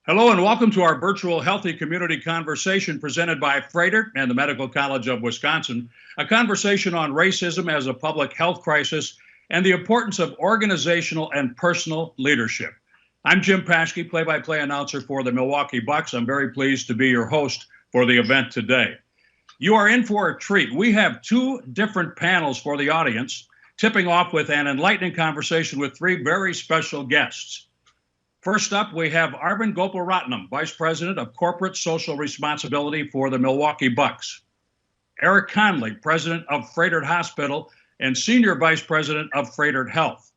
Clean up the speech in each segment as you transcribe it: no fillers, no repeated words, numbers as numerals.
Hello and welcome to our virtual healthy community conversation presented by Froedtert and the Medical College of Wisconsin, a conversation on racism as a public health crisis and the importance of organizational and personal leadership. I'm Jim Paschke, play-by-play announcer for the Milwaukee Bucks. I'm very pleased to be your host for the event today. You are in for a treat. We have two different panels for the audience, tipping off with an enlightening conversation with three very special guests. First up, we have Arvind Gopalratnam, Vice President of Corporate Social Responsibility for the Milwaukee Bucks. Eric Conley, President of Froedtert Hospital and Senior Vice President of Froedtert Health.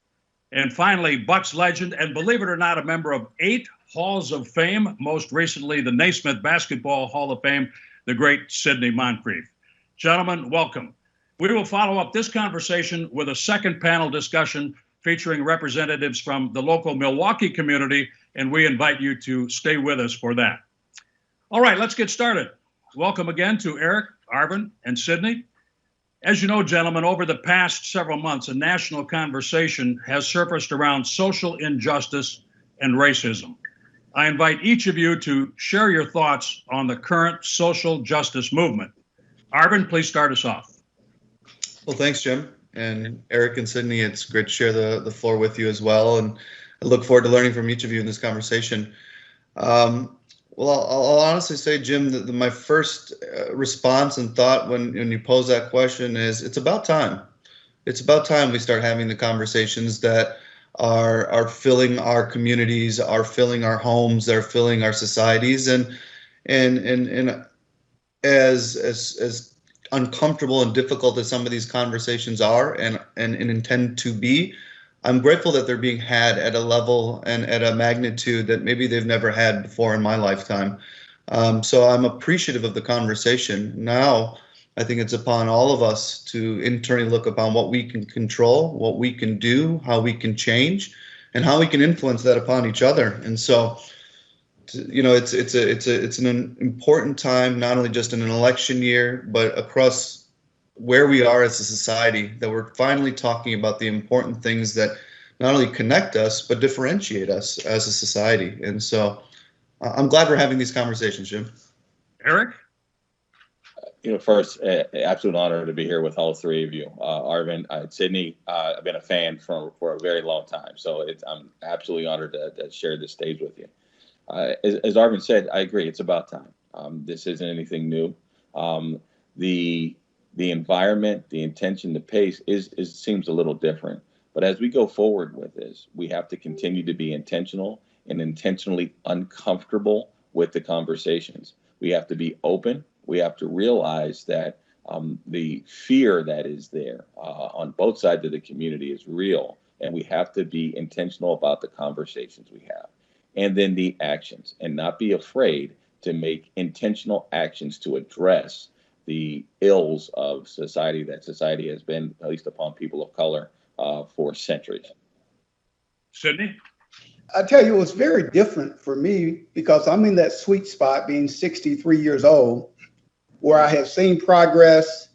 And finally, Bucks legend, and believe it or not, a member of 8 Halls of Fame, most recently the Naismith Basketball Hall of Fame, the great Sidney Moncrief. Gentlemen, welcome. We will follow up this conversation with a second panel discussion featuring representatives from the local Milwaukee community, and we invite you to stay with us for that. All right, let's get started. Welcome again to Eric, Arvind, and Sidney. As you know, gentlemen, over the past several months, a national conversation has surfaced around social injustice and racism. I invite each of you to share your thoughts on the current social justice movement. Arvind, please start us off. Well, thanks, Jim. And Eric and Sidney, it's great to share the floor with you as well. And I look forward to learning from each of you in this conversation. Well, I'll honestly say, Jim, that my first response and thought when you pose that question is it's about time. It's about time we start having the conversations that are filling our communities, are filling our homes, are filling our societies. And as uncomfortable and difficult as some of these conversations are and intend to be, I'm grateful that they're being had at a level and at a magnitude that maybe they've never had before in my lifetime. So I'm appreciative of the conversation. Now, I think it's upon all of us to internally look upon what we can control, what we can do, how we can change, and how we can influence that upon each other. And so, you know, it's an important time, not only just in an election year, but across where we are as a society, that we're finally talking about the important things that not only connect us, but differentiate us as a society. And so I'm glad we're having these conversations, Jim. Eric? First, absolute honor to be here with all three of you. Arvind, Sidney, I've been a fan for a very long time, so I'm absolutely honored to share this stage with you. As Arvind said, I agree. It's about time. This isn't anything new. The environment, the intention, the pace seems a little different. But as we go forward with this, we have to continue to be intentional and intentionally uncomfortable with the conversations. We have to be open. We have to realize that the fear that is there on both sides of the community is real, and we have to be intentional about the conversations we have. And then the actions, and not be afraid to make intentional actions to address the ills of society that society has been, at least upon people of color, for centuries. Sidney? I tell you, it was very different for me because I'm in that sweet spot, being 63 years old, where I have seen progress.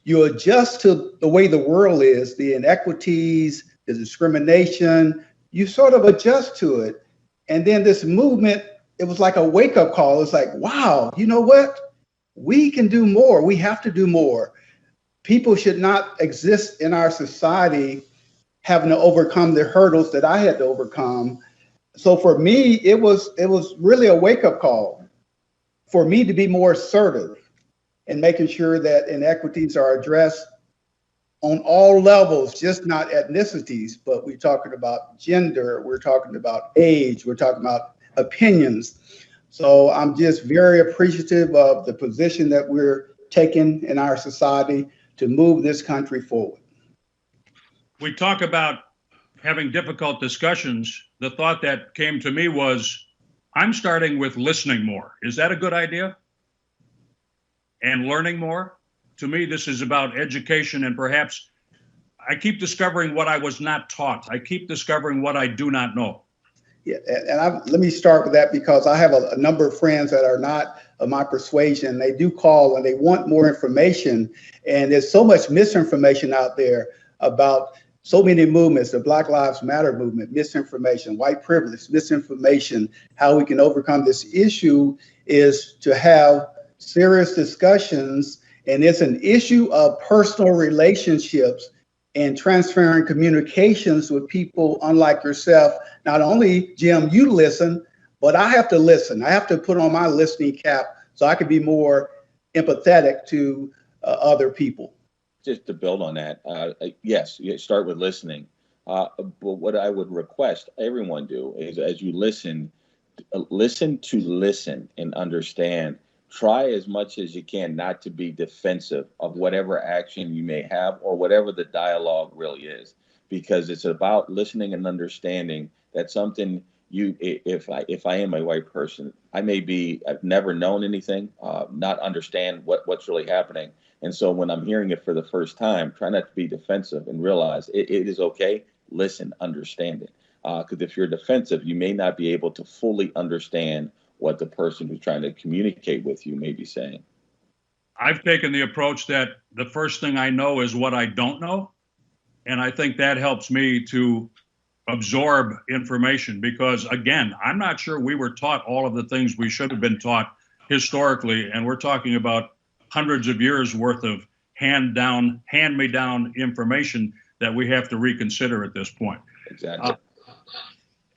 You adjust to the way the world is, the inequities, the discrimination, you sort of adjust to it. And then this movement, it was like a wake-up call. It's like, wow, you know what? We can do more. We have to do more. People should not exist in our society having to overcome the hurdles that I had to overcome. So for me, it was really a wake-up call for me to be more assertive in making sure that inequities are addressed on all levels, just not ethnicities, but we're talking about gender, we're talking about age, we're talking about opinions. So I'm just very appreciative of the position that we're taking in our society to move this country forward. We talk about having difficult discussions. The thought that came to me was, I'm starting with listening more. Is that a good idea? And learning more? To me, this is about education, and perhaps I keep discovering what I was not taught. I keep discovering what I do not know. Yeah, and let me start with that because I have a number of friends that are not of my persuasion. They do call and they want more information, and there's so much misinformation out there about so many movements, the Black Lives Matter movement, misinformation, white privilege, misinformation, how we can overcome this issue is to have serious discussions. And it's an issue of personal relationships and transferring communications with people unlike yourself. Not only, Jim, you listen, but I have to listen. I have to put on my listening cap so I can be more empathetic to other people. Just to build on that, yes, you start with listening. But what I would request everyone do is, as you listen to listen and understand. Try as much as you can not to be defensive of whatever action you may have or whatever the dialogue really is, because it's about listening and understanding that something if I am a white person, I've never known anything, not understand what's really happening. And so when I'm hearing it for the first time, try not to be defensive and realize it is okay. Listen, understand it. Because if you're defensive, you may not be able to fully understand what the person who's trying to communicate with you may be saying. I've taken the approach that the first thing I know is what I don't know. And I think that helps me to absorb information because, again, I'm not sure we were taught all of the things we should have been taught historically. And we're talking about hundreds of years worth of hand-me-down information that we have to reconsider at this point. Exactly.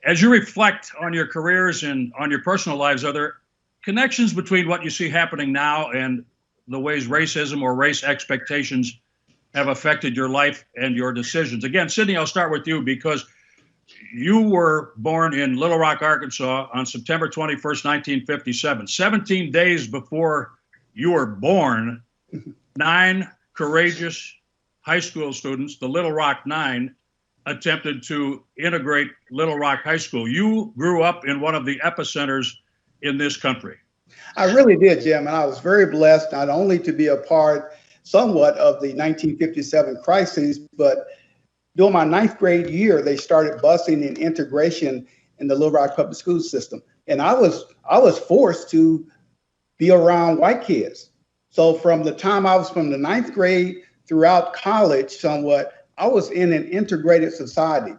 As you reflect on your careers and on your personal lives, are there connections between what you see happening now and the ways racism or race expectations have affected your life and your decisions? Again, Sidney, I'll start with you because you were born in Little Rock, Arkansas on September 21st, 1957. 17 days before you were born, 9 courageous high school students, the Little Rock 9, attempted to integrate Little Rock High School. You grew up in one of the epicenters in this country. I really did, Jim, and I was very blessed not only to be a part somewhat of the 1957 crisis, but during my 9th grade year, they started busing and integration in the Little Rock public school system. And I was forced to be around white kids. So from the time I was from the 9th grade throughout college somewhat, I was in an integrated society.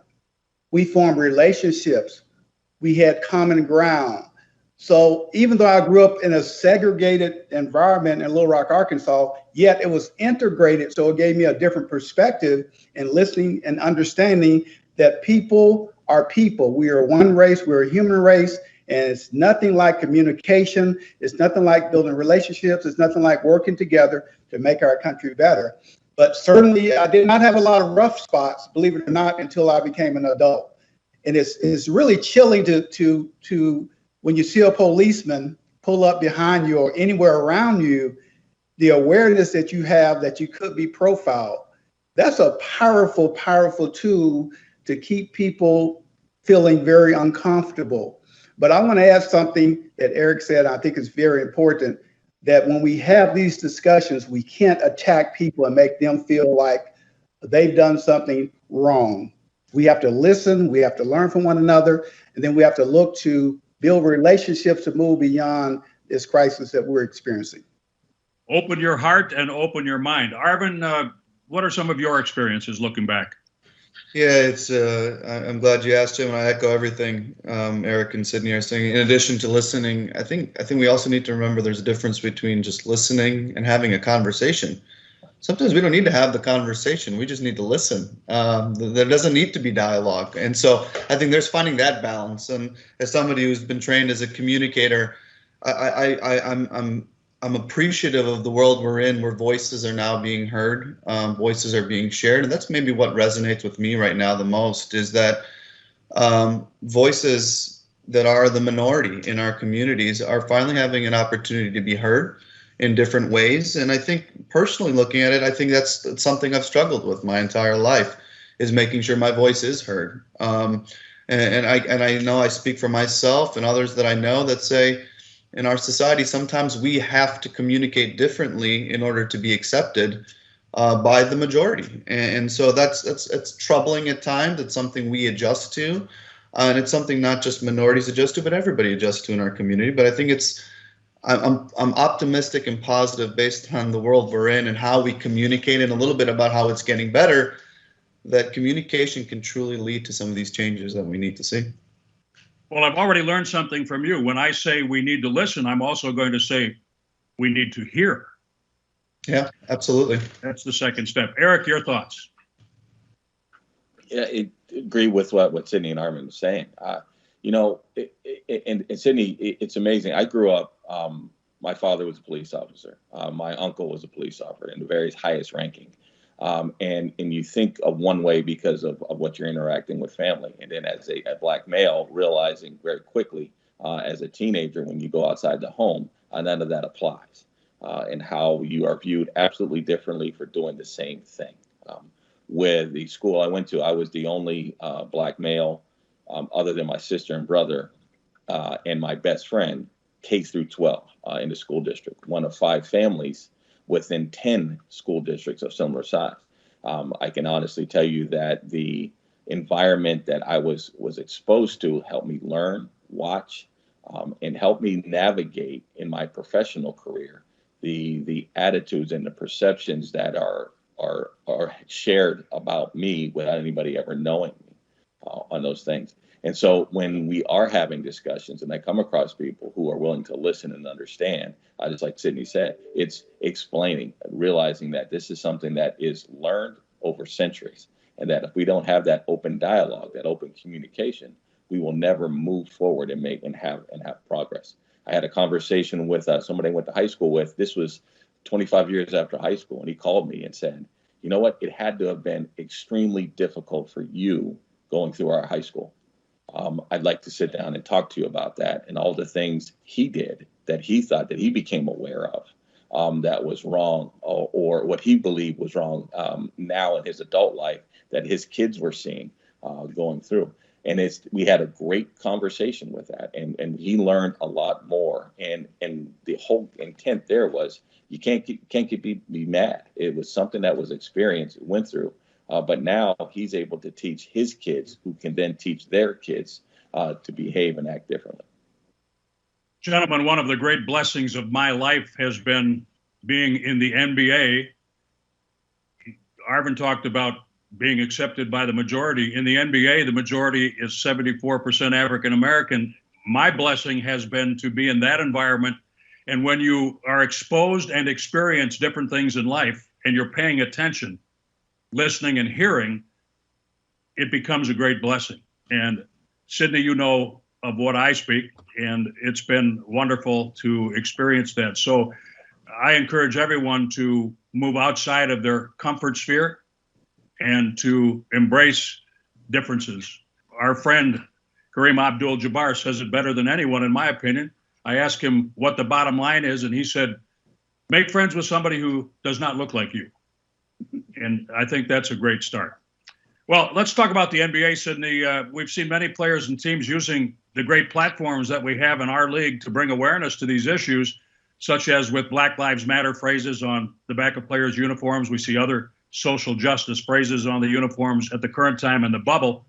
We formed relationships. We had common ground. So even though I grew up in a segregated environment in Little Rock, Arkansas, yet it was integrated. So it gave me a different perspective in listening and understanding that people are people. We are one race. We're a human race. And it's nothing like communication. It's nothing like building relationships. It's nothing like working together to make our country better. But certainly I did not have a lot of rough spots, believe it or not, until I became an adult. And it's really chilling to when you see a policeman pull up behind you or anywhere around you, the awareness that you have that you could be profiled. That's a powerful, powerful tool to keep people feeling very uncomfortable. But I want to add something that Eric said, I think is very important, that when we have these discussions, we can't attack people and make them feel like they've done something wrong. We have to listen, we have to learn from one another, and then we have to look to build relationships to move beyond this crisis that we're experiencing. Open your heart and open your mind. Arvind, what are some of your experiences looking back? Yeah, I'm glad you asked, Jim, and I echo everything Eric and Sidney are saying. In addition to listening, I think we also need to remember there's a difference between just listening and having a conversation. Sometimes we don't need to have the conversation. We just need to listen. There doesn't need to be dialogue. And so I think there's finding that balance. And as somebody who's been trained as a communicator, I'm appreciative of the world we're in where voices are now being heard, voices are being shared. And that's maybe what resonates with me right now the most is that voices that are the minority in our communities are finally having an opportunity to be heard in different ways. And I think personally looking at it, I think that's something I've struggled with my entire life is making sure my voice is heard. And I know I speak for myself and others that I know that say, in our society, sometimes we have to communicate differently in order to be accepted by the majority. And so that's troubling at times. It's something we adjust to. And it's something not just minorities adjust to, but everybody adjusts to in our community. But I think I'm optimistic and positive based on the world we're in and how we communicate and a little bit about how it's getting better. that communication can truly lead to some of these changes that we need to see. Well, I've already learned something from you. When I say we need to listen, I'm also going to say we need to hear. Yeah, absolutely. That's the second step. Eric, your thoughts? Yeah, I agree with what Sidney and Arvind was saying. And Sidney, it's amazing. I grew up, my father was a police officer. My uncle was a police officer in the very highest ranking. And you think of one way because of what you're interacting with family. And then as a black male, realizing very quickly as a teenager, when you go outside the home, none of that applies. And how you are viewed absolutely differently for doing the same thing. With the school I went to, I was the only black male, other than my sister and brother and my best friend, K through 12 in the school district, one of 5 families within 10 school districts of similar size. I can honestly tell you that the environment that I was exposed to helped me learn, watch, and help me navigate in my professional career the attitudes and the perceptions that are shared about me without anybody ever knowing me on those things. And so when we are having discussions and I come across people who are willing to listen and understand, just like Sidney said, it's explaining, realizing that this is something that is learned over centuries, and that if we don't have that open dialogue, that open communication, we will never move forward and have progress. I had a conversation with somebody I went to high school with. This was 25 years after high school, and he called me and said, you know what, it had to have been extremely difficult for you going through our high school. I'd like to sit down and talk to you about that and all the things he did that he thought that he became aware of that was wrong, or what he believed was wrong now in his adult life that his kids were seeing going through. And we had a great conversation with that, and he learned a lot more. And the whole intent there was you can't be mad. It was something that was experienced, went through. But now he's able to teach his kids, who can then teach their kids to behave and act differently. Gentlemen, one of the great blessings of my life has been being in the NBA. Arvind talked about being accepted by the majority. In the NBA, the majority is 74% African American. My blessing has been to be in that environment. And when you are exposed and experience different things in life, and you're paying attention, listening and hearing, it becomes a great blessing. And Sidney, you know of what I speak, and it's been wonderful to experience that. So I encourage everyone to move outside of their comfort sphere and to embrace differences. Our friend Kareem Abdul-Jabbar says it better than anyone, in my opinion. I asked him what the bottom line is, and he said, make friends with somebody who does not look like you. And I think that's a great start. Well, let's talk about the NBA, Sidney. We've seen many players and teams using the great platforms that we have in our league to bring awareness to these issues, such as with Black Lives Matter phrases on the back of players' uniforms. We see other social justice phrases on the uniforms at the current time in the bubble.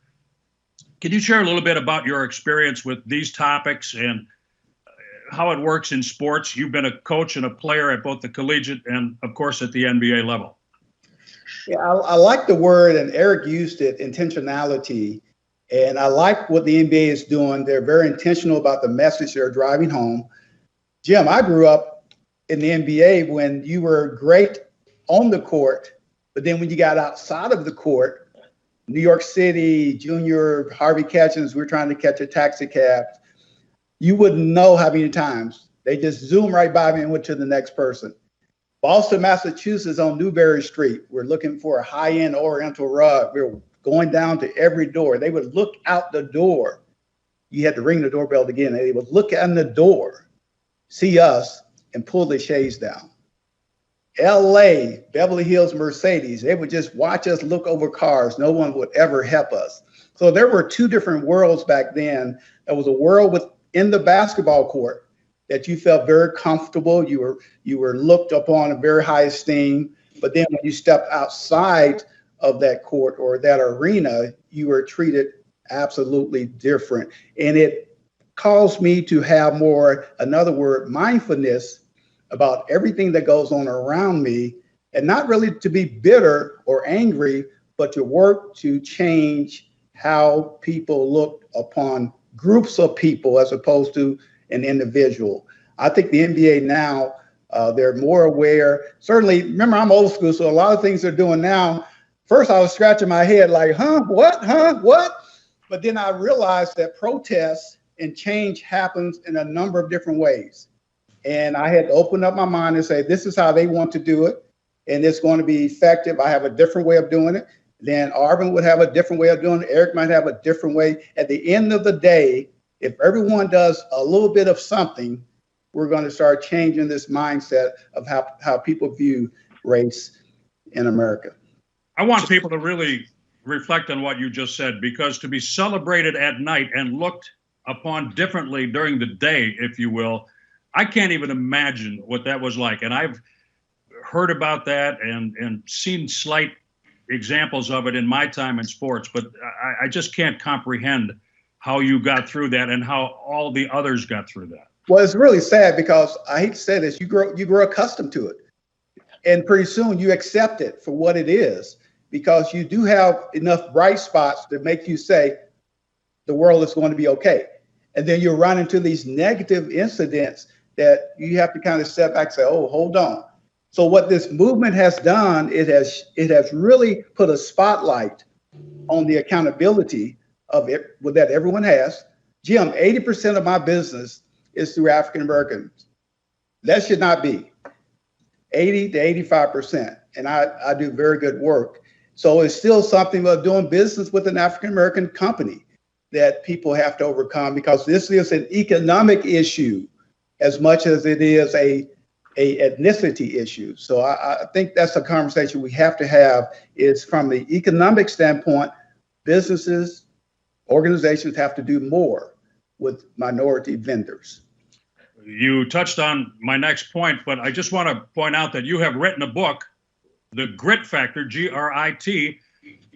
Can you share a little bit about your experience with these topics and how it works in sports? You've been a coach and a player at both the collegiate and, of course, at the NBA level. Yeah, I like the word, and Eric used it, intentionality. And I like what the NBA is doing. They're very intentional about the message they're driving home. Jim, I grew up in the NBA when you were great on the court, but then when you got outside of the court, New York City, Junior, Harvey Catchings, we're trying to catch a taxi cab. You wouldn't know how many times they just zoomed right by me and went to the next person. Boston, Massachusetts on Newberry Street. We're looking for a high-end Oriental rug. We're going down to every door. They would look out the door. You had to ring the doorbell again. They would look in the door, see us, and pull the shades down. LA, Beverly Hills, Mercedes. They would just watch us look over cars. No one would ever help us. So there were two different worlds back then. There was a world within the basketball court that you felt very comfortable. You were looked upon in very high esteem. But then when you stepped outside of that court or that arena, you were treated absolutely different. And it caused me to have more, another word, mindfulness about everything that goes on around me, and not really to be bitter or angry, but to work to change how people look upon groups of people as opposed to an individual. I think the NBA now, they're more aware. Certainly, remember, I'm old school, so a lot of things they're doing now. First, I was scratching my head like, what? But then I realized that protest and change happens in a number of different ways. And I had to open up my mind and say, this is how they want to do it. And it's going to be effective. I have a different way of doing it. Then Arvind would have a different way of doing it. Eric might have a different way. At the end of the day, if everyone does a little bit of something, we're going to start changing this mindset of how people view race in America. I want people to really reflect on what you just said, because to be celebrated at night and looked upon differently during the day, if you will, I can't even imagine what that was like. And I've heard about that and seen slight examples of it in my time in sports, but I just can't comprehend how you got through that and how all the others got through that. Well, it's really sad because I hate to say this, you grow accustomed to it. And pretty soon you accept it for what it is, because you do have enough bright spots to make you say the world is going to be okay. And then you run into these negative incidents that you have to kind of step back and say, oh, hold on. So what this movement has done, it has really put a spotlight on the accountability of it that everyone has. Jim, 80% of my business is through African Americans. That should not be 80 to 85%. And I do very good work. So it's still something about doing business with an African American company that people have to overcome, because this is an economic issue as much as it is a ethnicity issue. So I think that's a conversation we have to have, is from the economic standpoint, businesses, organizations have to do more with minority vendors. You touched on my next point, but I just want to point out that you have written a book, The Grit Factor, Grit,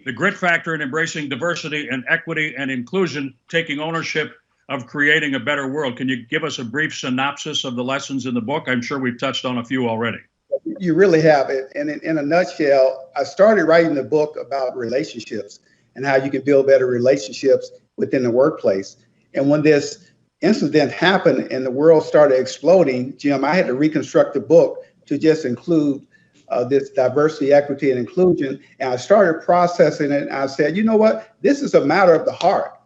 The Grit Factor in Embracing Diversity and Equity and Inclusion, Taking Ownership of Creating a Better World. Can you give us a brief synopsis of the lessons in the book? I'm sure we've touched on a few already. You really have it. And in a nutshell, I started writing the book about relationships and how you can build better relationships within the workplace. And when this incident happened and the world started exploding, Jim, I had to reconstruct the book to just include this diversity, equity, and inclusion. And I started processing it. And I said, you know what? This is a matter of the heart.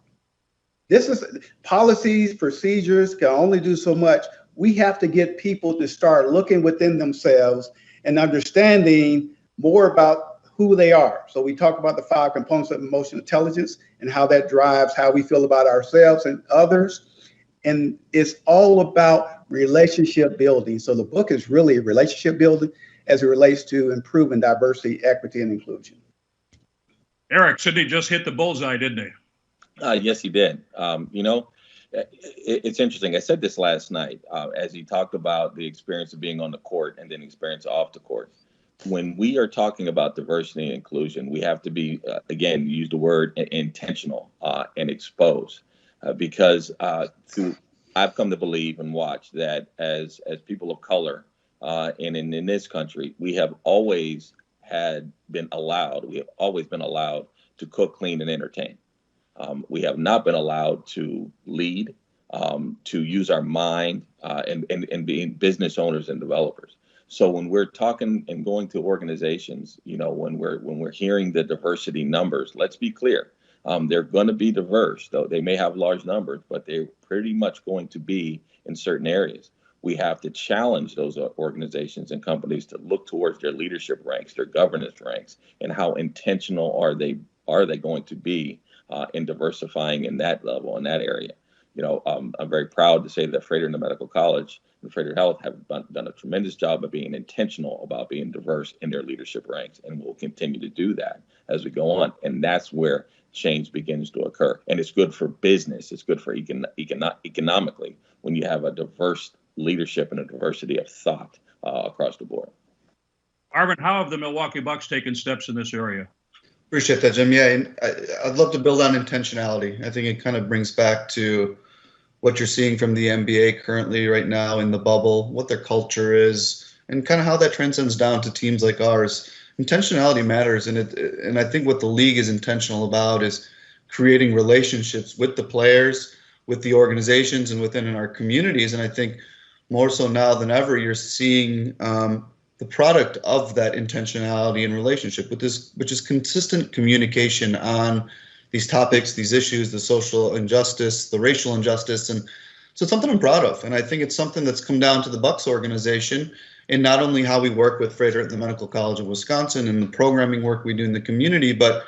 This is policies, procedures can only do so much. We have to get people to start looking within themselves and understanding more about who they are. So we talk about the 5 components of emotional intelligence and how that drives how we feel about ourselves and others. And it's all about relationship building. So the book is really relationship building as it relates to improving diversity, equity, and inclusion. Eric, Sidney just hit the bullseye, didn't he? Yes, he did. It's interesting. I said this last night as he talked about the experience of being on the court and then experience off the court. When we are talking about diversity and inclusion, we have to be, again, use the word intentional and expose, because I've come to believe and watch that as people of color and in this country, we have always been allowed to cook, clean, and entertain. We have not been allowed to lead, to use our mind, and being business owners and developers. So when we're talking and going to organizations, when we're hearing the diversity numbers, let's be clear. They're going to be diverse, though they may have large numbers, but they're pretty much going to be in certain areas. We have to challenge those organizations and companies to look towards their leadership ranks, their governance ranks, and how intentional are they going to be in diversifying in that level, in that area. I'm very proud to say that Froedtert and the Medical College and Froedtert Health have done a tremendous job of being intentional about being diverse in their leadership ranks, and will continue to do that as we go on. And that's where change begins to occur. And it's good for business. It's good for economically when you have a diverse leadership and a diversity of thought across the board. Arvind, how have the Milwaukee Bucks taken steps in this area? Appreciate that, Jim. Yeah, and I'd love to build on intentionality. I think it kind of brings back to what you're seeing from the NBA currently right now in the bubble, what their culture is, and kind of how that transcends down to teams like ours. intentionality matters, and I think what the league is intentional about is creating relationships with the players, with the organizations, and within our communities. And I think more so now than ever, you're seeing the product of that intentionality and relationship with this, which is consistent communication on these topics, these issues, the social injustice, the racial injustice. And so it's something I'm proud of. And I think it's something that's come down to the Bucks organization, and not only how we work with Froedtert at the Medical College of Wisconsin and the programming work we do in the community, but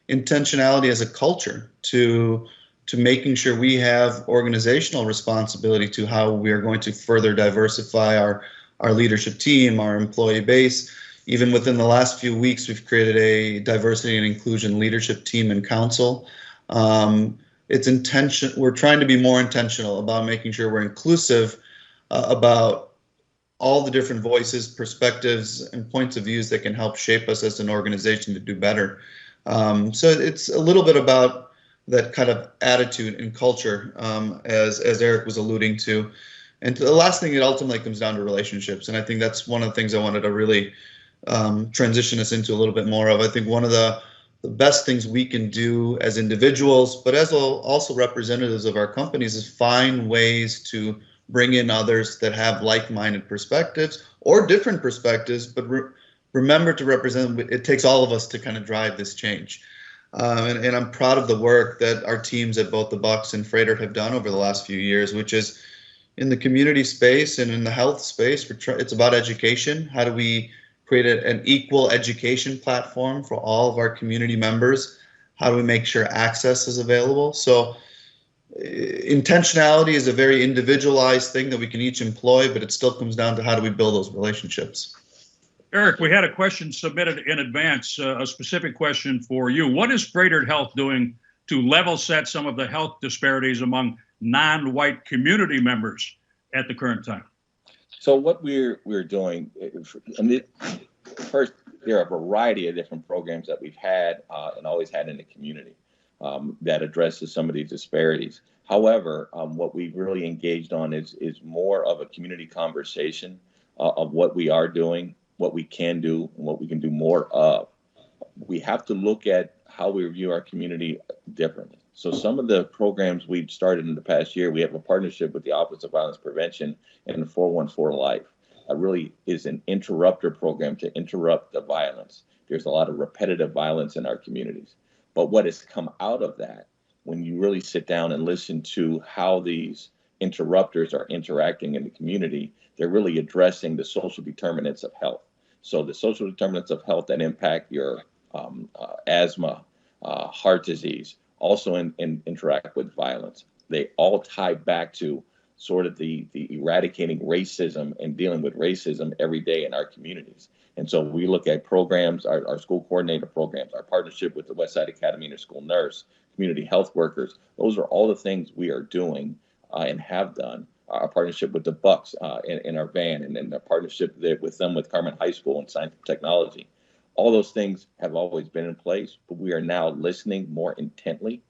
intentionality as a culture to making sure we have organizational responsibility to how we are going to further diversify our leadership team, our employee base. Even within the last few weeks, we've created a diversity and inclusion leadership team and council. We're trying to be more intentional about making sure we're inclusive about all the different voices, perspectives, and points of views that can help shape us as an organization to do better. So it's a little bit about that kind of attitude and culture, as Eric was alluding to. And the last thing, it ultimately comes down to relationships. And I think that's one of the things I wanted to really transition us into a little bit more of. I think one of the best things we can do as individuals, but as also representatives of our companies, is find ways to bring in others that have like-minded perspectives or different perspectives, but remember to represent. It takes all of us to kind of drive this change. And I'm proud of the work that our teams at both the Bucks and Froedtert have done over the last few years, which is in the community space and in the health space. It's about education. How do we create an equal education platform for all of our community members? How do we make sure access is available? So intentionality is a very individualized thing that we can each employ, but it still comes down to how do we build those relationships. Eric, we had a question submitted in advance, a specific question for you. What is Froedtert Health doing to level set some of the health disparities among non-white community members at the current time? So what we're doing, first, there are a variety of different programs that we've had and always had in the community that addresses some of these disparities. However, what we've really engaged on is more of a community conversation of what we are doing, what we can do, and what we can do more of. We have to look at how we view our community differently. So some of the programs we've started in the past year, we have a partnership with the Office of Violence Prevention and the 414 Life. That really is an interrupter program to interrupt the violence. There's a lot of repetitive violence in our communities. But what has come out of that, when you really sit down and listen to how these interrupters are interacting in the community, they're really addressing the social determinants of health. So the social determinants of health that impact your asthma, heart disease, also interact with violence. They all tie back to sort of the eradicating racism and dealing with racism every day in our communities. And so we look at programs, our school coordinator programs, our partnership with the Westside Academy Interschool Nurse, community health workers. Those are all the things we are doing and have done. Our partnership with the Bucks in our van, and then the partnership with them with Carmen High School and Science and Technology. All those things have always been in place, but we are now listening more intently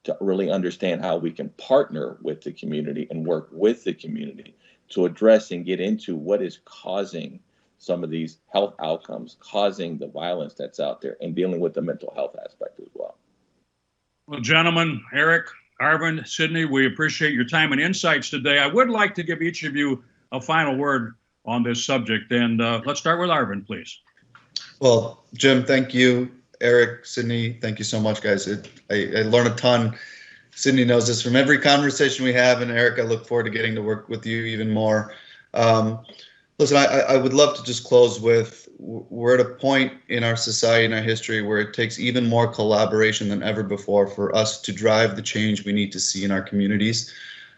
to really understand how we can partner with the community and work with the community to address and get into what is causing some of these health outcomes, causing the violence that's out there, and dealing with the mental health aspect as well. Well, gentlemen, Eric, Arvind, Sidney, we appreciate your time and insights today. I would like to give each of you a final word on this subject, and let's start with Arvind, please. Well, Jim, thank you. Eric, Sidney, thank you so much, guys. I learned a ton. Sidney knows this from every conversation we have, and Eric, I look forward to getting to work with you even more. Listen, I would love to just close with, we're at a point in our society and our history where it takes even more collaboration than ever before for us to drive the change we need to see in our communities,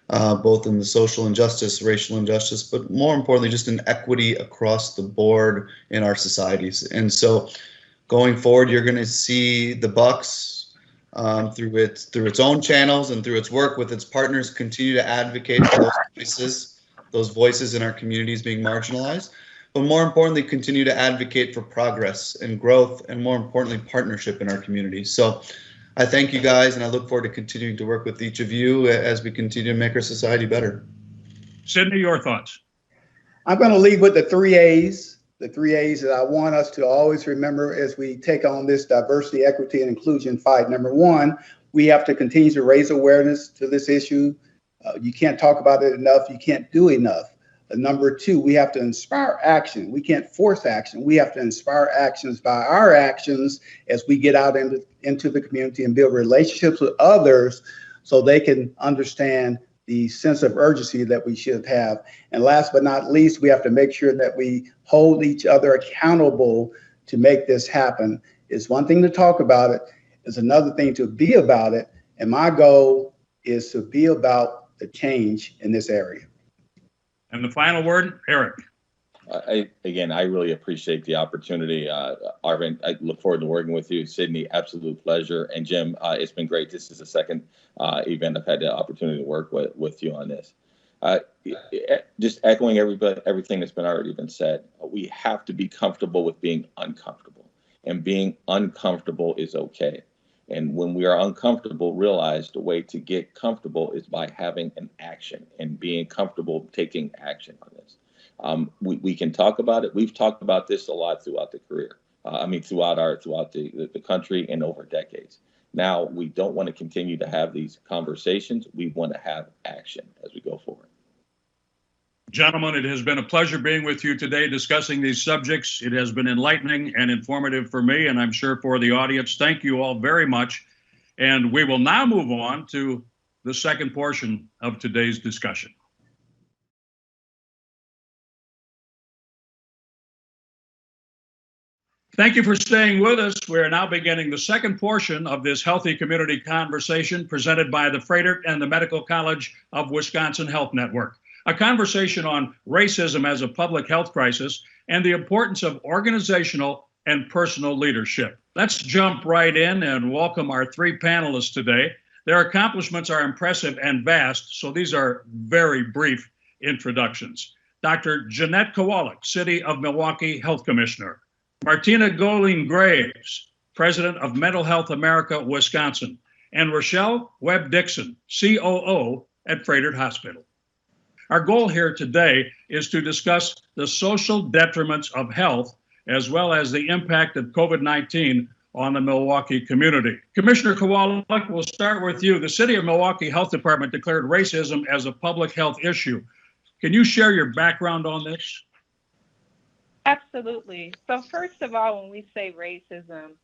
both in the social injustice, racial injustice, but more importantly, just in equity across the board in our societies. And so going forward, you're going to see the Bucks through its own channels and through its work with its partners continue to advocate for those voices in our communities being marginalized, but more importantly, continue to advocate for progress and growth, and more importantly, partnership in our communities. So I thank you guys, and I look forward to continuing to work with each of you as we continue to make our society better. Sidney, your thoughts? I'm going to leave with the 3 A's. the 3 A's that I want us to always remember as we take on this diversity, equity, and inclusion fight. Number one, we have to continue to raise awareness to this issue. You can't talk about it enough. You can't do enough. Number two, we have to inspire action. We can't force action. We have to inspire actions by our actions as we get out into the community and build relationships with others so they can understand the sense of urgency that we should have. And last but not least, we have to make sure that we hold each other accountable to make this happen. It's one thing to talk about it, it's another thing to be about it. And my goal is to be about the change in this area. And the final word, Eric. I really appreciate the opportunity. Arvind, I look forward to working with you. Sidney, absolute pleasure. And Jim, it's been great. This is the second event I've had the opportunity to work with you on this. Just echoing everything that's already been said, we have to be comfortable with being uncomfortable. And being uncomfortable is okay. And when we are uncomfortable, realize the way to get comfortable is by having an action and being comfortable taking action on this. We can talk about it. We've talked about this a lot throughout the career. Throughout the country and over decades. Now, we don't want to continue to have these conversations. We want to have action as we go forward. Gentlemen, it has been a pleasure being with you today discussing these subjects. It has been enlightening and informative for me, and I'm sure for the audience. Thank you all very much. And we will now move on to the second portion of today's discussion. Thank you for staying with us. We're now beginning the second portion of this healthy community conversation presented by the Froedtert and the Medical College of Wisconsin Health Network. A conversation on racism as a public health crisis and the importance of organizational and personal leadership. Let's jump right in and welcome our three panelists today. Their accomplishments are impressive and vast, so these are very brief introductions. Dr. Jeanette Kowalik, City of Milwaukee Health Commissioner. Martina Gollin-Graves, President of Mental Health America, Wisconsin. And Richelle Webb-Dixon, COO at Froedtert Hospital. Our goal here today is to discuss the social detriments of health as well as the impact of COVID-19 on the Milwaukee community. Commissioner Kowalik, we'll start with you. The City of Milwaukee Health Department declared racism as a public health issue. Can you share your background on this? Absolutely. So first of all, when we say racism,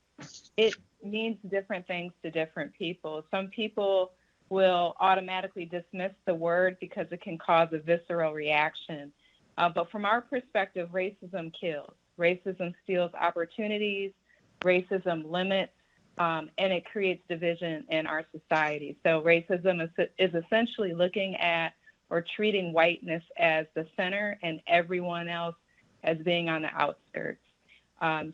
it means different things to different people. Some people will automatically dismiss the word because it can cause a visceral reaction. But from our perspective, racism kills. Racism steals opportunities, racism limits, and it creates division in our society. So racism is essentially looking at or treating whiteness as the center and everyone else as being on the outskirts.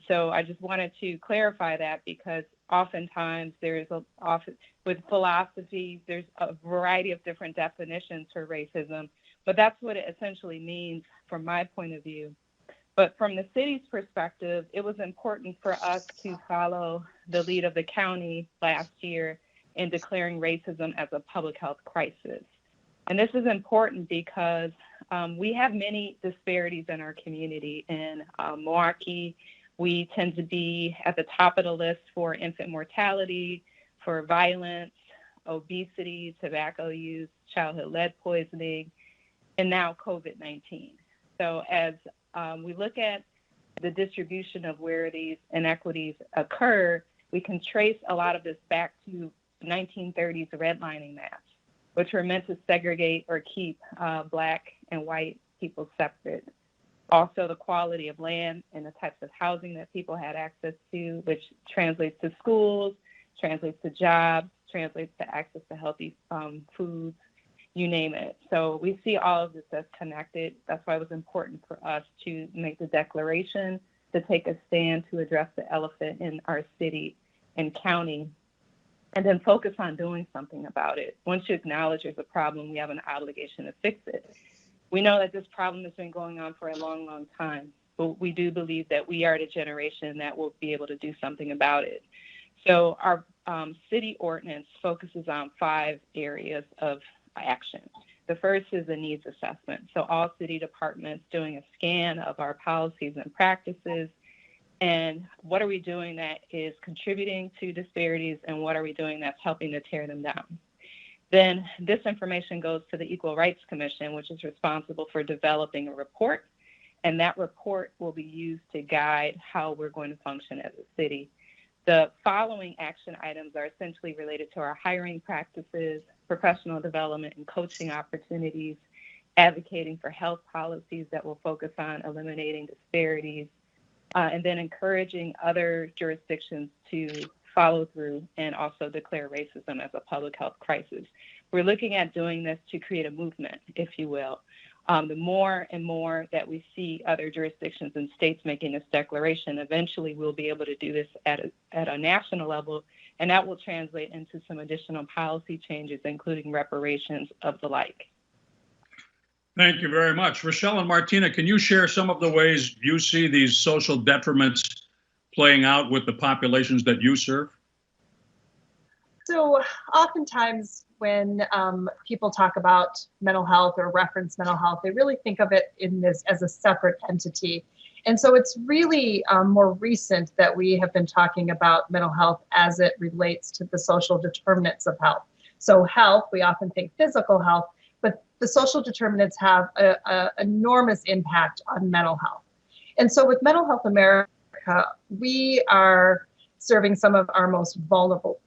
So I just wanted to clarify that because oftentimes with philosophy, there's a variety of different definitions for racism, but that's what it essentially means from my point of view. But from the city's perspective, it was important for us to follow the lead of the county last year in declaring racism as a public health crisis. And this is important because we have many disparities in our community. In Milwaukee, we tend to be at the top of the list for infant mortality, for violence, obesity, tobacco use, childhood lead poisoning, and now COVID-19. So as we look at the distribution of where these inequities occur, we can trace a lot of this back to 1930s redlining maps, which were meant to segregate or keep Black and white people separate. Also, the quality of land and the types of housing that people had access to, which translates to schools, translates to jobs, translates to access to healthy foods, you name it. So we see all of this as connected. That's why it was important for us to make the declaration, to take a stand to address the elephant in our city and county, and then focus on doing something about it. Once you acknowledge there's a problem, we have an obligation to fix it. We know that this problem has been going on for a long, long time, but we do believe that we are the generation that will be able to do something about it. So our city ordinance focuses on 5 areas of action. The first is a needs assessment. So all city departments doing a scan of our policies and practices, and what are we doing that is contributing to disparities, and what are we doing that's helping to tear them down. Then this information goes to the Equal Rights Commission, which is responsible for developing a report, and that report will be used to guide how we're going to function as a city. The following action items are essentially related to our hiring practices, professional development and coaching opportunities, advocating for health policies that will focus on eliminating disparities, and then encouraging other jurisdictions to follow through and also declare racism as a public health crisis. We're looking at doing this to create a movement, if you will. The more and more that we see other jurisdictions and states making this declaration, eventually we'll be able to do this at a national level, and that will translate into some additional policy changes, including reparations of the like. Thank you very much. Richelle and Martina, can you share some of the ways you see these social detriments playing out with the populations that you serve? So oftentimes when people talk about mental health or reference mental health, they really think of it in this as a separate entity. And so it's really more recent that we have been talking about mental health as it relates to the social determinants of health. So health, we often think physical health, but the social determinants have an enormous impact on mental health. And so with Mental Health America, we are serving some of our most vulnerable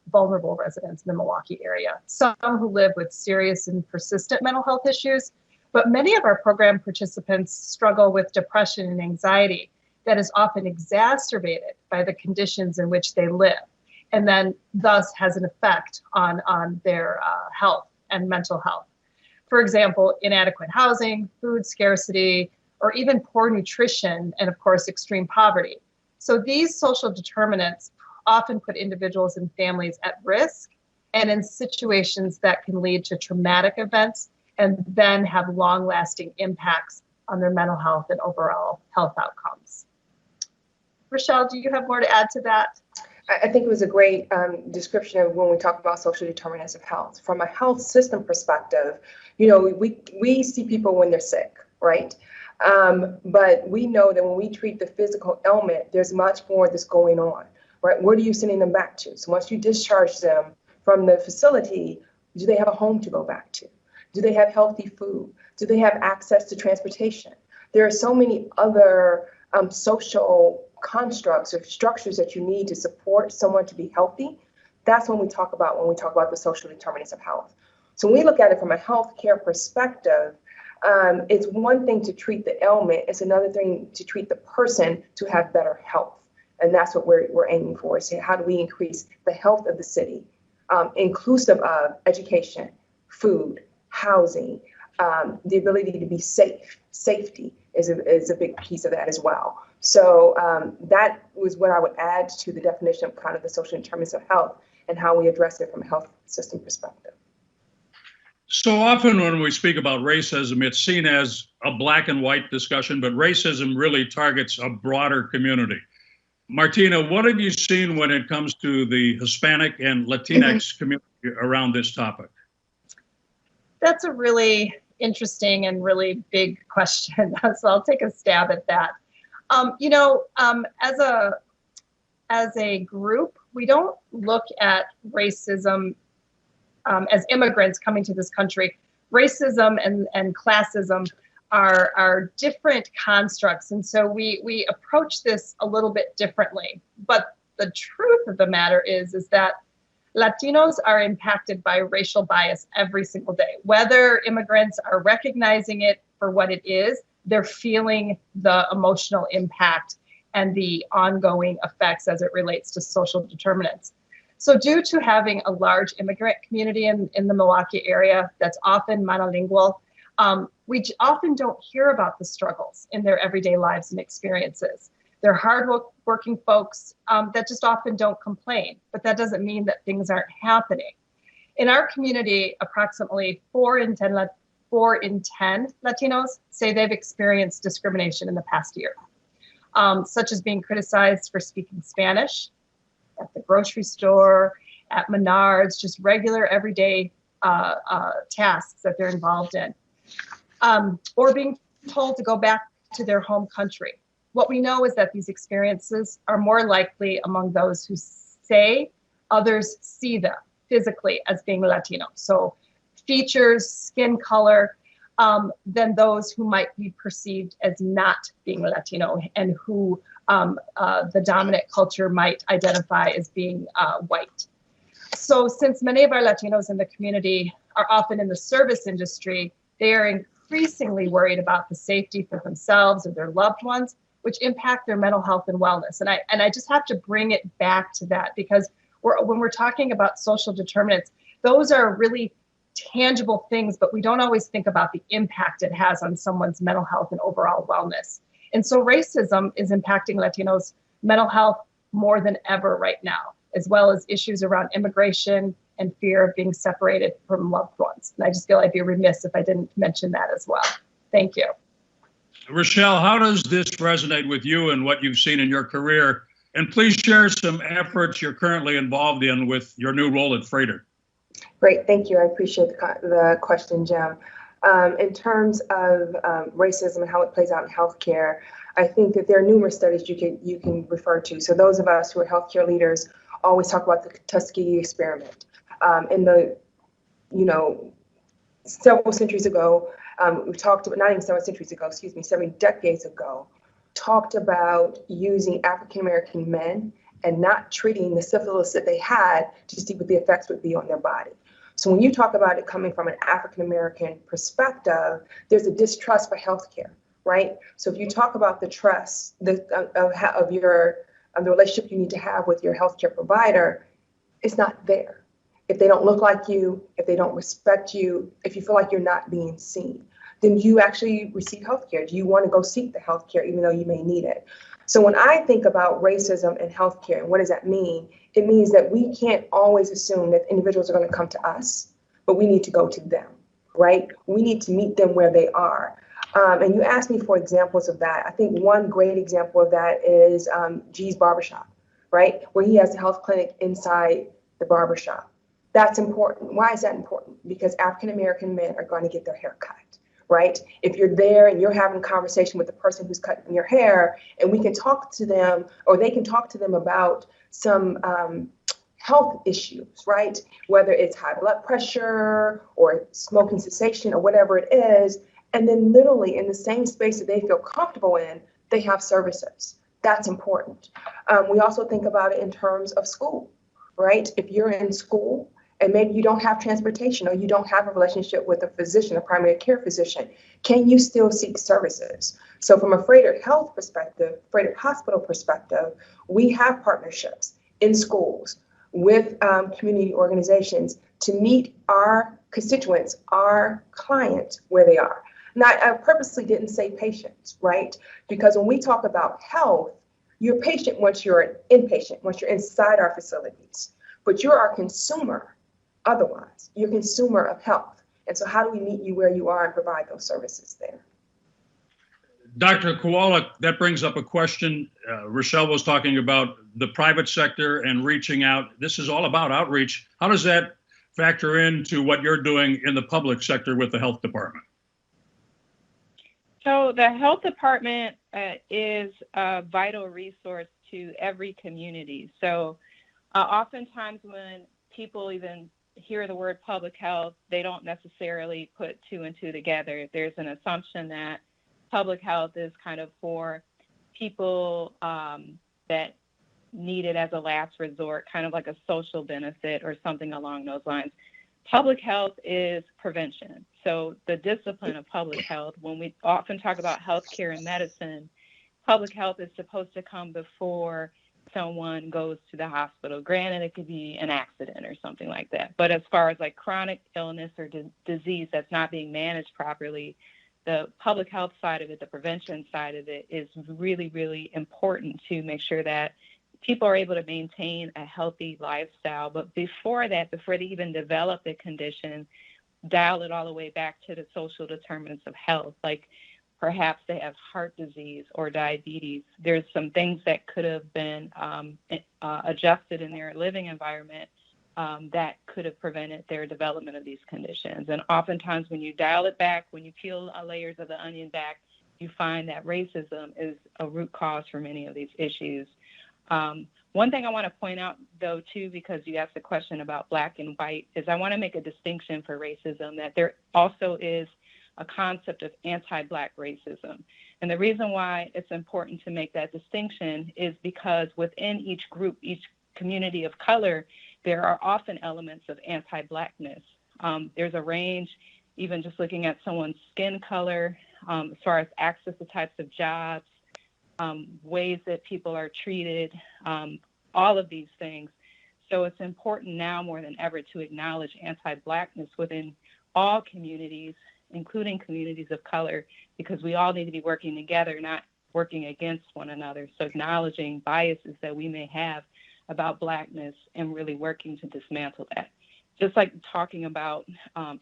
residents in the Milwaukee area, some who live with serious and persistent mental health issues, but many of our program participants struggle with depression and anxiety that is often exacerbated by the conditions in which they live, and then thus has an effect on their health and mental health. For example, inadequate housing, food scarcity, or even poor nutrition, and of course, extreme poverty. So these social determinants often put individuals and families at risk and in situations that can lead to traumatic events and then have long-lasting impacts on their mental health and overall health outcomes. Richelle, do you have more to add to that? I think it was a great description of when we talk about social determinants of health. From a health system perspective, you know, we see people when they're sick, right? But we know that when we treat the physical ailment, there's much more that's going on, right? What are you sending them back to? So once you discharge them from the facility, do they have a home to go back to? Do they have healthy food? Do they have access to transportation? There are so many other social constructs or structures that you need to support someone to be healthy. That's when we talk about the social determinants of health. So when we look at it from a healthcare perspective, it's one thing to treat the ailment. It's another thing to treat the person to have better health. And that's what we're aiming for. So how do we increase the health of the city, inclusive of education, food, housing, the ability to be safe. Safety is a big piece of that as well. So that was what I would add to the definition of kind of the social determinants of health and how we address it from a health system perspective. So often when we speak about racism, it's seen as a black and white discussion, but racism really targets a broader community. Martina, what have you seen when it comes to the Hispanic and Latinx community around this topic? That's a really interesting and really big question. So I'll take a stab at that. As a group, we don't look at racism as immigrants coming to this country. Racism and classism are different constructs, and so we approach this a little bit differently. But the truth of the matter is that Latinos are impacted by racial bias every single day. Whether immigrants are recognizing it for what it is, they're feeling the emotional impact and the ongoing effects as it relates to social determinants. So due to having a large immigrant community in the Milwaukee area that's often monolingual, we often don't hear about the struggles in their everyday lives and experiences. They're hardworking folks that just often don't complain, but that doesn't mean that things aren't happening. In our community, approximately 4 in 10 Latinos say they've experienced discrimination in the past year, such as being criticized for speaking Spanish at the grocery store, at Menards, just regular everyday tasks that they're involved in, or being told to go back to their home country. What we know is that these experiences are more likely among those who say others see them physically as being Latino. So features, skin color, than those who might be perceived as not being Latino and who the dominant culture might identify as being white. So since many of our Latinos in the community are often in the service industry, they are increasingly worried about the safety for themselves or their loved ones, which impact their mental health and wellness. And I just have to bring it back to that, because when we're talking about social determinants, those are really tangible things, but we don't always think about the impact it has on someone's mental health and overall wellness. And so racism is impacting Latinos' mental health more than ever right now, as well as issues around immigration and fear of being separated from loved ones. And I just feel I'd be remiss if I didn't mention that as well. Thank you. Richelle, how does this resonate with you and what you've seen in your career? And please share some efforts you're currently involved in with your new role at Froedtert. Great, thank you. I appreciate the question, Jim. In terms of racism and how it plays out in healthcare, I think that there are numerous studies you can refer to. So those of us who are healthcare leaders always talk about the Tuskegee experiment. In the, several centuries ago, we talked about, not even several centuries ago, excuse me, 7 decades ago, talked about using African-American men and not treating the syphilis that they had to see what the effects would be on their body. So when you talk about it coming from an African-American perspective, there's a distrust for healthcare, right? So if you talk about the trust of the relationship you need to have with your healthcare provider, it's not there. If they don't look like you, if they don't respect you, if you feel like you're not being seen, then you actually receive healthcare. Do you want to go seek the healthcare even though you may need it? So when I think about racism and healthcare, what does that mean? It means that we can't always assume that individuals are going to come to us, but we need to go to them, right? We need to meet them where they are. And you asked me for examples of that. I think one great example of that is G's Barbershop, right? Where he has a health clinic inside the barbershop. That's important. Why is that important? Because African-American men are going to get their hair cut, right? If you're there and you're having a conversation with the person who's cutting your hair, and we can talk to them, or they can talk to them about some health issues, right? Whether it's high blood pressure or smoking cessation or whatever it is, and then literally in the same space that they feel comfortable in, they have services. That's important. We also think about it in terms of school, right? If you're in school, and maybe you don't have transportation or you don't have a relationship with a physician, a primary care physician, can you still seek services? So from a Froedtert Health perspective, Froedtert Hospital perspective, we have partnerships in schools with community organizations to meet our constituents, our clients where they are. Now, I purposely didn't say patients, right? Because when we talk about health, you're patient once you're an inpatient, once you're inside our facilities, but you're our consumer. Otherwise, you're a consumer of health. And so how do we meet you where you are and provide those services there? Dr. Kowalik, that brings up a question. Richelle was talking about the private sector and reaching out. This is all about outreach. How does that factor into what you're doing in the public sector with the health department? So the health department is a vital resource to every community. So oftentimes when people even hear the word public health, they don't necessarily put 2 and 2 together. There's an assumption that public health is kind of for people that need it as a last resort, kind of like a social benefit or something along those lines. Public health is prevention. So the discipline of public health, when we often talk about healthcare and medicine, public health is supposed to come before someone goes to the hospital. Granted, it could be an accident or something like that. But as far as like chronic illness or disease that's not being managed properly, the public health side of it, the prevention side of it is really, really important to make sure that people are able to maintain a healthy lifestyle. But before that, before they even develop the condition, dial it all the way back to the social determinants of health. Like perhaps they have heart disease or diabetes. There's some things that could have been adjusted in their living environment that could have prevented their development of these conditions. And oftentimes when you dial it back, when you peel layers of the onion back, you find that racism is a root cause for many of these issues. One thing I want to point out, though, too, because you asked a question about black and white, is I want to make a distinction for racism, that there also is a concept of anti-black racism. And the reason why it's important to make that distinction is because within each group, each community of color, there are often elements of anti-blackness. There's a range, even just looking at someone's skin color, as far as access to types of jobs, ways that people are treated, all of these things. So it's important now more than ever to acknowledge anti-blackness within all communities, including communities of color, because we all need to be working together, not working against one another. So acknowledging biases that we may have about blackness and really working to dismantle that. Just like talking about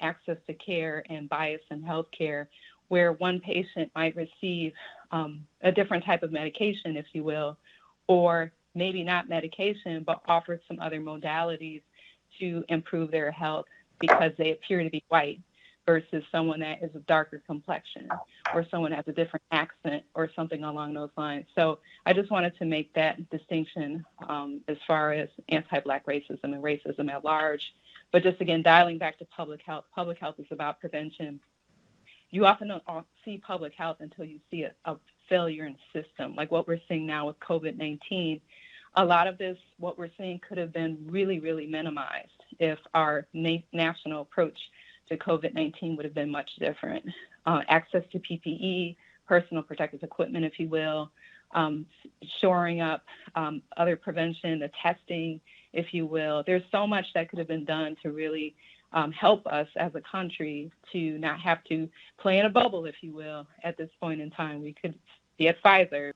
access to care and bias in healthcare, where one patient might receive a different type of medication, if you will, or maybe not medication, but offered some other modalities to improve their health because they appear to be white versus someone that is of darker complexion or someone has a different accent or something along those lines. So I just wanted to make that distinction as far as anti-Black racism and racism at large. But just again, dialing back to public health is about prevention. You often don't see public health until you see a failure in system, like what we're seeing now with COVID-19. A lot of this, what we're seeing, could have been really, really minimized if our national approach to COVID-19 would have been much different. Access to PPE, personal protective equipment, if you will, shoring up other prevention, the testing, if you will. There's so much that could have been done to really help us as a country to not have to play in a bubble, if you will, at this point in time. We could be at Pfizer,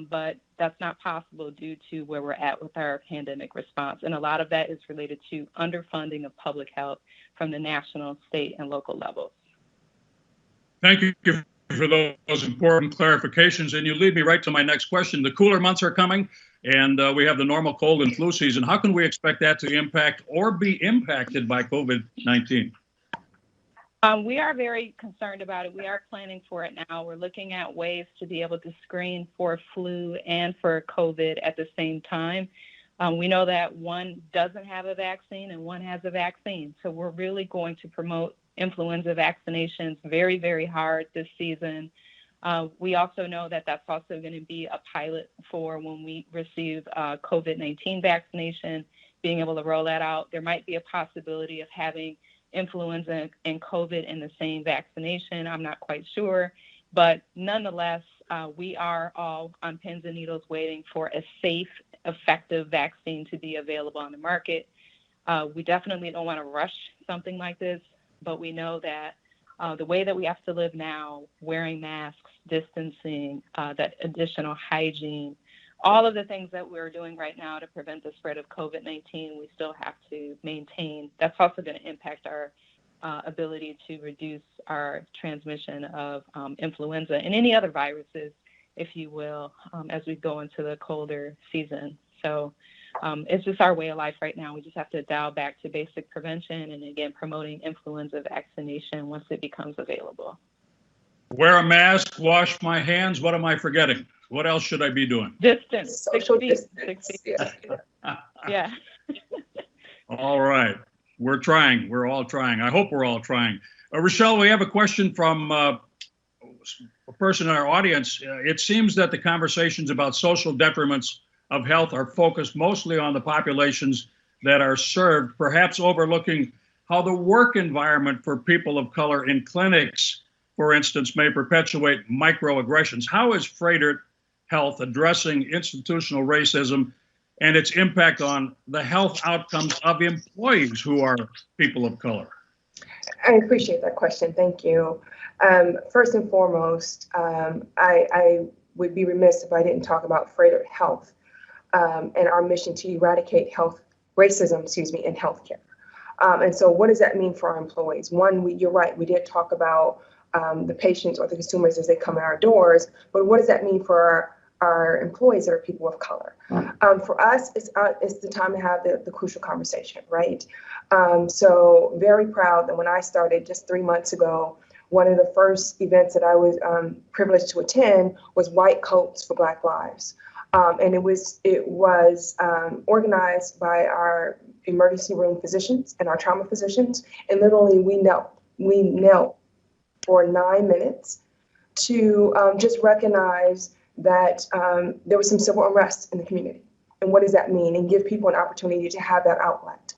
but that's not possible due to where we're at with our pandemic response. And a lot of that is related to underfunding of public health from the national, state, and local levels. Thank you for those important clarifications. And you lead me right to my next question. The cooler months are coming, and we have the normal cold and flu season. How can we expect that to impact or be impacted by COVID-19? We are very concerned about it. We are planning for it now. We're looking at ways to be able to screen for flu and for COVID at the same time. We know that one doesn't have a vaccine and one has a vaccine. So we're really going to promote influenza vaccinations very, very hard this season. We also know that that's also going to be a pilot for when we receive COVID-19 vaccination, being able to roll that out. There might be a possibility of having influenza and COVID in the same vaccination. I'm not quite sure, but nonetheless, we are all on pins and needles waiting for a safe, effective vaccine to be available on the market. We definitely don't want to rush something like this, but we know that the way that we have to live now, wearing masks, distancing, that additional hygiene, all of the things that we're doing right now to prevent the spread of COVID-19, we still have to maintain. That's also going to impact our ability to reduce our transmission of influenza and any other viruses, if you will, as we go into the colder season. So it's just our way of life right now. We just have to dial back to basic prevention and, again, promoting influenza vaccination once it becomes available. Wear a mask, wash my hands. What am I forgetting? What else should I be doing? Distance. Social 6 feet. distance. 6 feet. Yeah. All right. We're trying. We're all trying. I hope we're all trying. Richelle, we have a question from a person in our audience. It seems that the conversations about social detriments of health are focused mostly on the populations that are served, perhaps overlooking how the work environment for people of color in clinics, for instance, may perpetuate microaggressions. How is Froedtert Health addressing institutional racism and its impact on the health outcomes of employees who are people of color? I appreciate that question. Thank you. First and foremost, I would be remiss if I didn't talk about Froedtert Health and our mission to eradicate racism in healthcare. And so what does that mean for our employees? One, you're right, we did talk about the patients or the consumers as they come in our doors, but what does that mean for our employees that are people of color. For us, it's the time to have the crucial conversation, right? So very proud that when I started just 3 months ago, one of the first events that I was privileged to attend was White Coats for Black Lives. And it was organized by our emergency room physicians and our trauma physicians. And literally we knelt for 9 minutes to just recognize that there was some civil unrest in the community. And what does that mean? And give people an opportunity to have that outlet.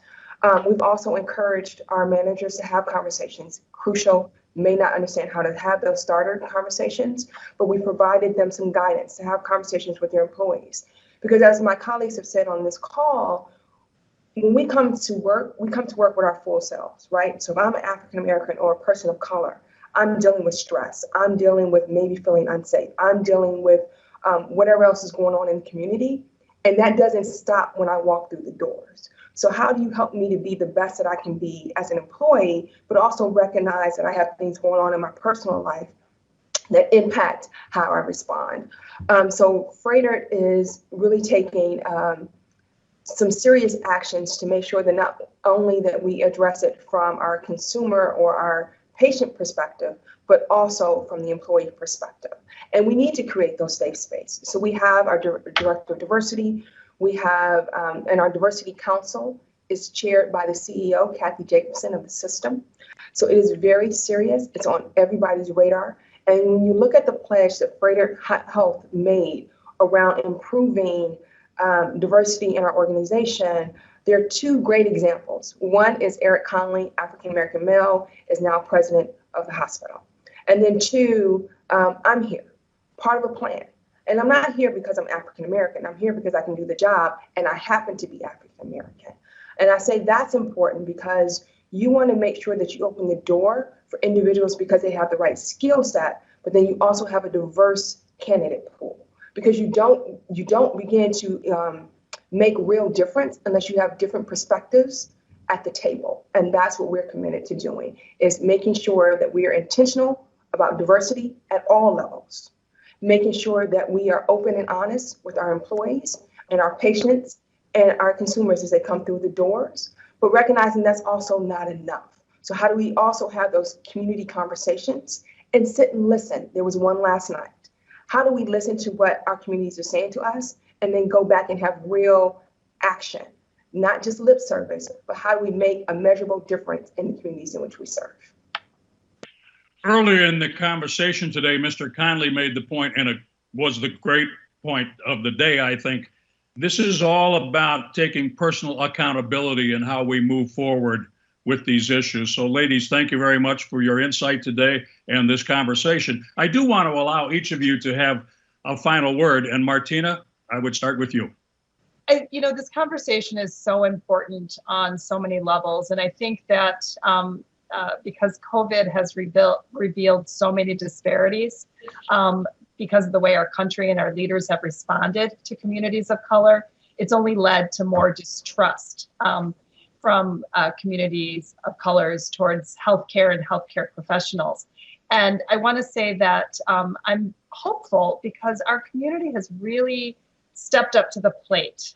We've also encouraged our managers to have conversations. Crucial, may not understand how to have those starter conversations, but we provided them some guidance to have conversations with their employees. Because as my colleagues have said on this call, when we come to work with our full selves, right? So if I'm an African American or a person of color, I'm dealing with stress. I'm dealing with maybe feeling unsafe. I'm dealing with whatever else is going on in the community. And that doesn't stop when I walk through the doors. So how do you help me to be the best that I can be as an employee, but also recognize that I have things going on in my personal life that impact how I respond? So Froedtert is really taking some serious actions to make sure that not only that we address it from our consumer or our patient perspective, but also from the employee perspective. And we need to create those safe spaces. So we have our director of diversity. We have, and our diversity council is chaired by the CEO, Kathy Jacobson of the system. So it is very serious. It's on everybody's radar. And when you look at the pledge that Froedtert Health made around improving diversity in our organization, there are two great examples. One is Eric Conley, African-American male, is now president of the hospital. And then two, I'm here, part of a plan. And I'm not here because I'm African-American. I'm here because I can do the job, and I happen to be African-American. And I say that's important because you want to make sure that you open the door for individuals because they have the right skill set, but then you also have a diverse candidate pool. Because you don't begin to make real difference unless you have different perspectives at the table. And that's what we're committed to doing, is making sure that we are intentional about diversity at all levels, making sure that we are open and honest with our employees and our patients and our consumers as they come through the doors, but recognizing that's also not enough. So how do we also have those community conversations and sit and listen? There was one last night. How do we listen to what our communities are saying to us and then go back and have real action, not just lip service, but how do we make a measurable difference in the communities in which we serve? Earlier in the conversation today, Mr. Conley made the point, and it was the great point of the day, I think. This is all about taking personal accountability and how we move forward with these issues. So ladies, thank you very much for your insight today and this conversation. I do want to allow each of you to have a final word. And Martina, I would start with you. This conversation is so important on so many levels. And I think that because COVID has revealed so many disparities, because of the way our country and our leaders have responded to communities of color, it's only led to more distrust from communities of colors towards healthcare and healthcare professionals. And I want to say that I'm hopeful because our community has really stepped up to the plate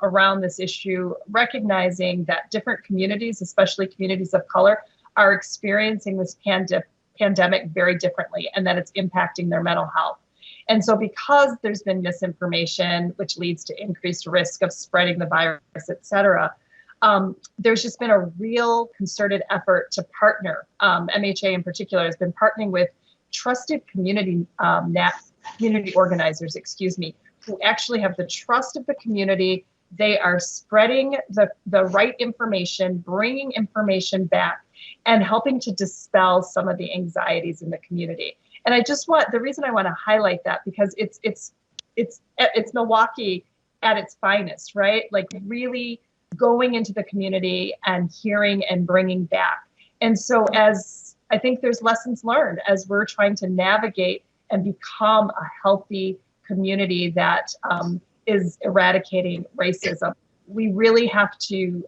around this issue, recognizing that different communities, especially communities of color, are experiencing this pandemic very differently and that it's impacting their mental health. And so because there's been misinformation, which leads to increased risk of spreading the virus, et cetera, there's just been a real concerted effort to partner. MHA in particular has been partnering with trusted community organizers, who actually have the trust of the community. They are spreading the right information, bringing information back, and helping to dispel some of the anxieties in the community. And the reason I want to highlight that because it's Milwaukee at its finest, right? Like really going into the community and hearing and bringing back. And so as I think there's lessons learned as we're trying to navigate and become a healthy community that is eradicating racism, we really have to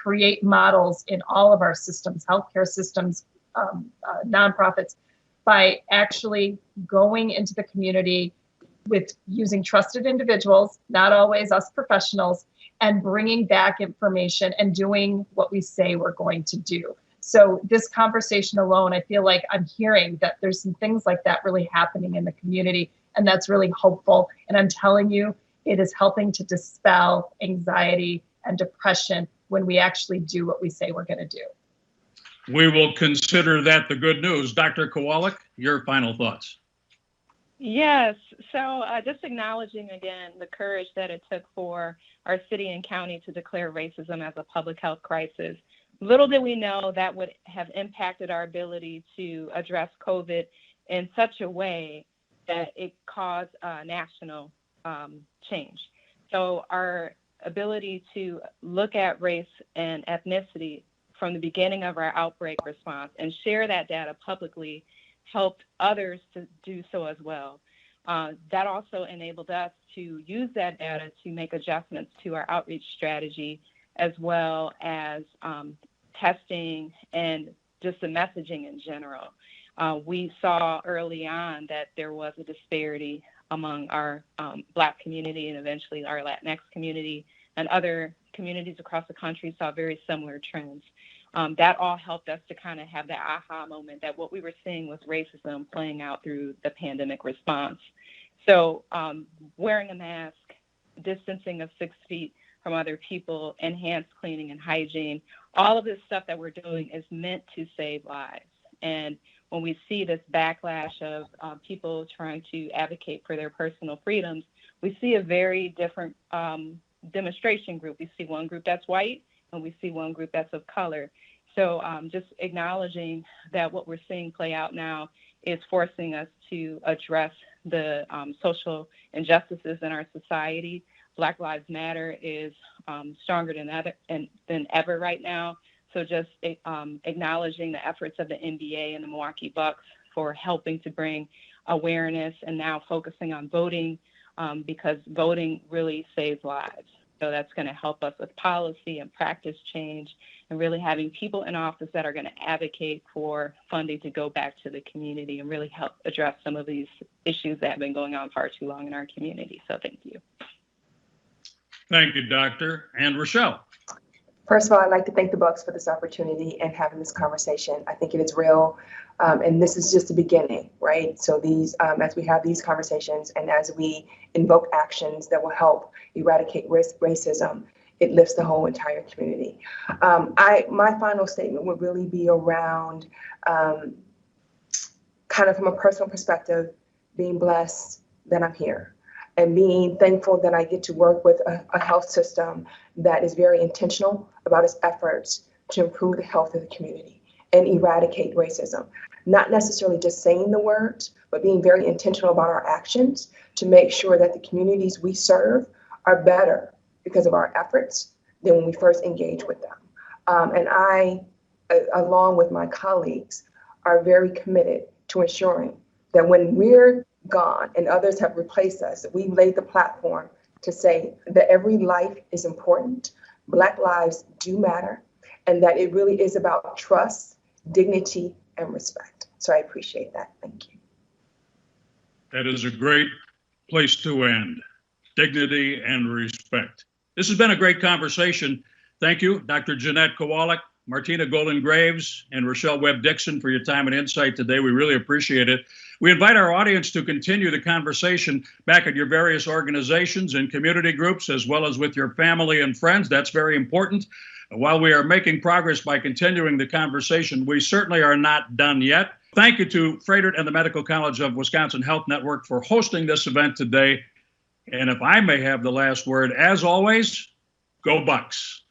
create models in all of our systems, healthcare systems, nonprofits, by actually going into the community, with using trusted individuals, not always us professionals, and bringing back information and doing what we say we're going to do. So this conversation alone, I feel like I'm hearing that there's some things like that really happening in the community, and that's really hopeful. And I'm telling you, it is helping to dispel anxiety and depression when we actually do what we say we're going to do. We will consider that the good news. Dr. Kowalik, your final thoughts. Yes. So just acknowledging again the courage that it took for our city and county to declare racism as a public health crisis. Little did we know that would have impacted our ability to address COVID in such a way that it caused national change. So our ability to look at race and ethnicity from the beginning of our outbreak response and share that data publicly helped others to do so as well. That also enabled us to use that data to make adjustments to our outreach strategy, as well as testing and just the messaging in general. We saw early on that there was a disparity among our Black community and eventually our Latinx community, and other communities across the country saw very similar trends. That all helped us to kind of have that aha moment that what we were seeing was racism playing out through the pandemic response. So wearing a mask, distancing of 6 feet from other people, enhanced cleaning and hygiene, all of this stuff that we're doing is meant to save lives. And when we see this backlash of people trying to advocate for their personal freedoms, we see a very different demonstration group. We see one group that's white, and we see one group that's of color. So just acknowledging that what we're seeing play out now is forcing us to address the social injustices in our society. Black Lives Matter is stronger than ever right now. So just acknowledging the efforts of the NBA and the Milwaukee Bucks for helping to bring awareness, and now focusing on voting, because voting really saves lives. So that's going to help us with policy and practice change, and really having people in office that are going to advocate for funding to go back to the community and really help address some of these issues that have been going on far too long in our community. So thank you. Thank you, Doctor. And Richelle. First of all, I'd like to thank the Bucks for this opportunity and having this conversation. I think it is real, and this is just the beginning, right? So these, as we have these conversations and as we invoke actions that will help eradicate racism, it lifts the whole entire community. My final statement would really be around kind of from a personal perspective, being blessed that I'm here, and being thankful that I get to work with a health system that is very intentional about its efforts to improve the health of the community and eradicate racism. Not necessarily just saying the words, but being very intentional about our actions to make sure that the communities we serve are better because of our efforts than when we first engage with them. And I, along with my colleagues, are very committed to ensuring that when we're gone and others have replaced us, we laid the platform to say that every life is important, Black lives do matter, and that it really is about trust, dignity, and respect. So I appreciate that. Thank you. That is a great place to end. Dignity and respect. This has been a great conversation. Thank you, Dr. Jeanette Kowalik, Martina Gollin-Graves, and Richelle Webb-Dixon for your time and insight today. We really appreciate it. We invite our audience to continue the conversation back at your various organizations and community groups, as well as with your family and friends. That's very important. While we are making progress by continuing the conversation, we certainly are not done yet. Thank you to Froedtert and the Medical College of Wisconsin Health Network for hosting this event today. And if I may have the last word, as always, go Bucks.